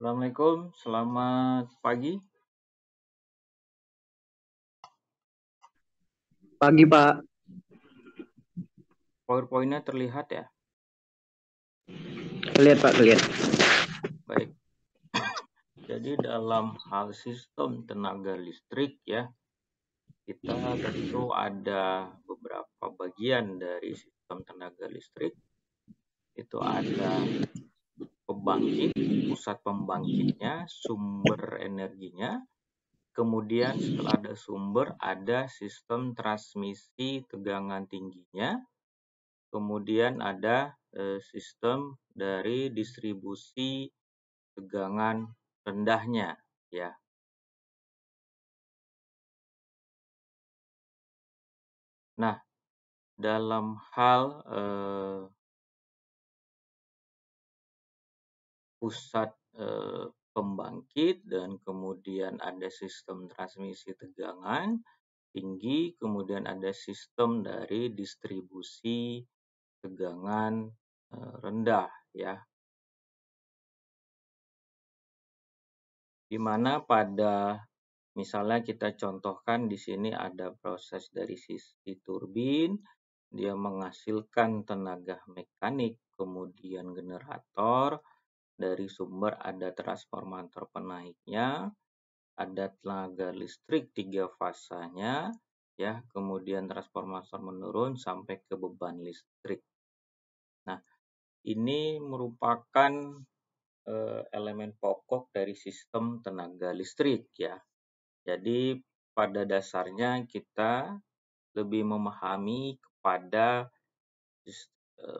Assalamualaikum, selamat pagi. Pagi, Pak. PowerPoint-nya terlihat ya? Lihat, Pak, lihat. Baik. Jadi dalam hal sistem tenaga listrik ya, kita tentu ada beberapa bagian dari sistem tenaga listrik. Itu ada pembangkit, pusat pembangkitnya, sumber energinya. Kemudian setelah ada sumber, ada sistem transmisi tegangan tingginya. Kemudian ada sistem dari distribusi tegangan rendahnya ya. Nah, dalam hal pusat pembangkit dan kemudian ada sistem transmisi tegangan tinggi, kemudian ada sistem dari distribusi tegangan rendah ya. Di mana pada misalnya kita contohkan di sini ada proses dari sisi turbin, dia menghasilkan tenaga mekanik, kemudian generator, dari sumber ada transformator penaiknya, ada tenaga listrik 3 fasanya, ya, kemudian transformator menurun sampai ke beban listrik. Nah, ini merupakan elemen pokok dari sistem tenaga listrik ya. Jadi pada dasarnya kita lebih memahami kepada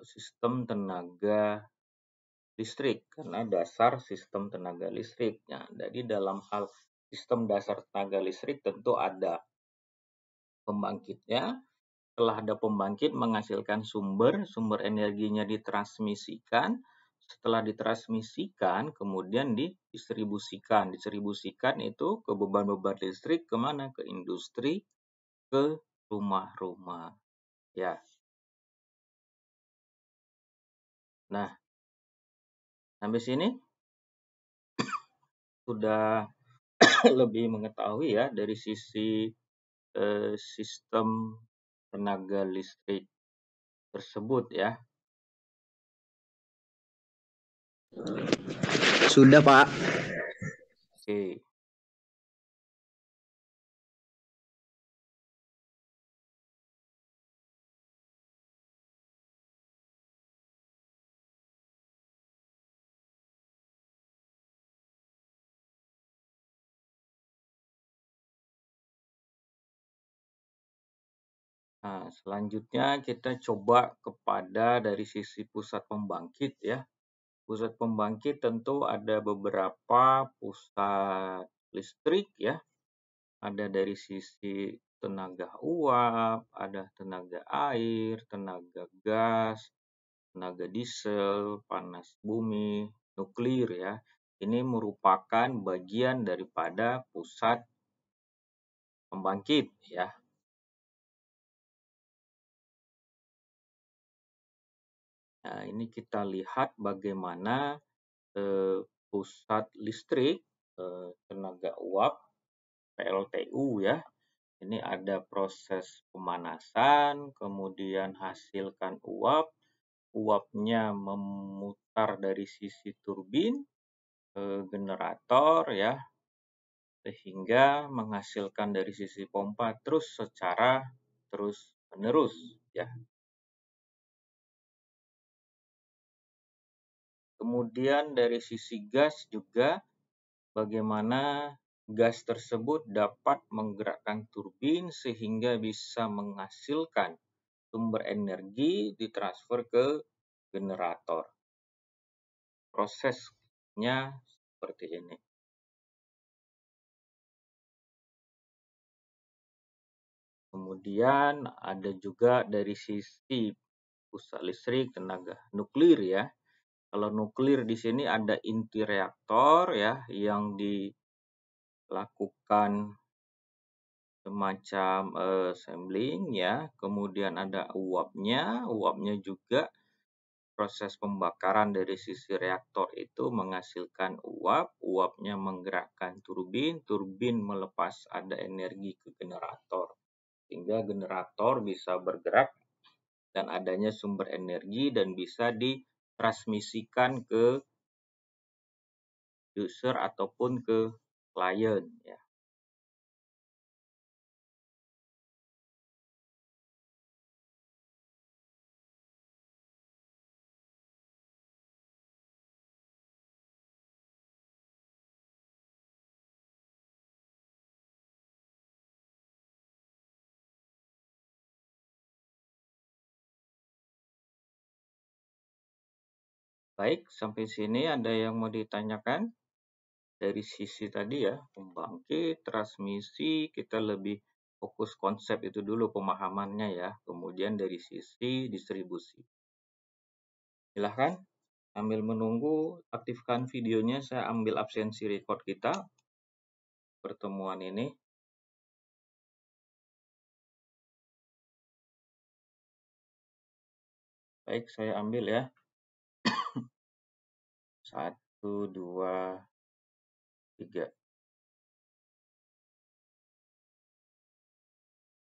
sistem tenaga listrik karena dasar sistem tenaga listrik. Nah, jadi dalam hal sistem dasar tenaga listrik tentu ada pembangkitnya. Setelah ada pembangkit menghasilkan sumber energinya ditransmisikan. Setelah ditransmisikan kemudian didistribusikan. Distribusikan itu ke beban-beban listrik kemana? Ke industri, ke rumah-rumah. Ya. Nah, sampai sini sudah lebih mengetahui ya dari sisi sistem tenaga listrik tersebut ya. Sudah, Pak. Oke. Nah, selanjutnya kita coba kepada dari sisi pusat pembangkit ya. Pusat pembangkit tentu ada beberapa pusat listrik ya. Ada dari sisi tenaga uap, ada tenaga air, tenaga gas, tenaga diesel, panas bumi, nuklir ya. Ini merupakan bagian daripada pusat pembangkit ya. Nah, ini kita lihat bagaimana pusat listrik tenaga uap PLTU ya. Ini ada proses pemanasan, kemudian hasilkan uap, uapnya memutar dari sisi turbin ke generator ya, sehingga menghasilkan dari sisi pompa terus secara terus-menerus ya. Kemudian dari sisi gas juga bagaimana gas tersebut dapat menggerakkan turbin sehingga bisa menghasilkan sumber energi ditransfer ke generator. Prosesnya seperti ini. Kemudian ada juga dari sisi pusat listrik tenaga nuklir ya. Kalau nuklir di sini ada inti reaktor ya yang dilakukan semacam sampling ya. Kemudian ada uapnya juga proses pembakaran dari sisi reaktor itu menghasilkan uap, uapnya menggerakkan turbin, turbin melepas ada energi ke generator, sehingga generator bisa bergerak dan adanya sumber energi dan bisa ditransmisikan ke user ataupun ke klien ya. Baik, sampai sini ada yang mau ditanyakan? Dari sisi tadi ya, pembangkit, transmisi, kita lebih fokus konsep itu dulu pemahamannya ya. Kemudian dari sisi distribusi. Silahkan sambil menunggu, aktifkan videonya, saya ambil absensi record kita, pertemuan ini. Baik, saya ambil ya. 1, 2, 3.